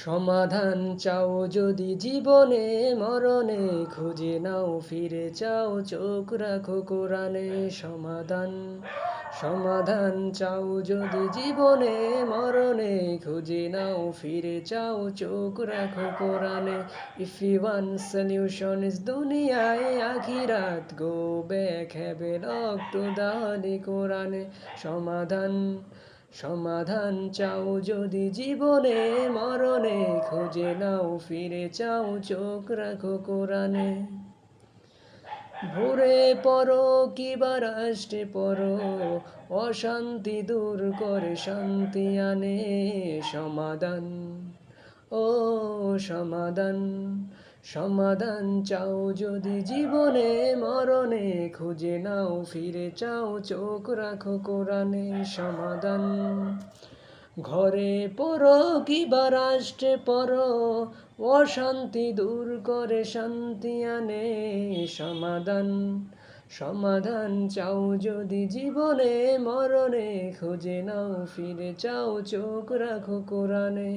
সমাধান চাও যদি জীবনে মরণে, খুঁজে নাও ফিরে চাও চোখ রাখো কোরআনে। সমাধান চাও যদি জীবনে মরণে, খুঁজে নাও ফিরে চাও চোখ রাখো কোরআনে। If you want solution is দুনিয়ায় আখিরাত, go back have a look to the Holy কোরআনে। সমাধান চাও যদি জীবনে মরণে, খুঁজে নাও ফিরে চাও চোখ রাখো কোরআনে। ভোরে পড়ো কিবা রাষ্ট্রে পড়ো, অশান্তি দূর করে শান্তি আনে। ও সমাধান চাও যদি জীবনে মরণে, খুঁজে নাও ফিরে চাও চোখ রাখো কোরআনে। ঘরে পড়ো কিবা রাষ্ট্রে পড়ো, অশান্তি দূর করে শান্তি আনে। সমাধান চাও যদি জীবনে মরণে, খুঁজে নাও ফিরে চাও চোখ রাখো কোরআনে।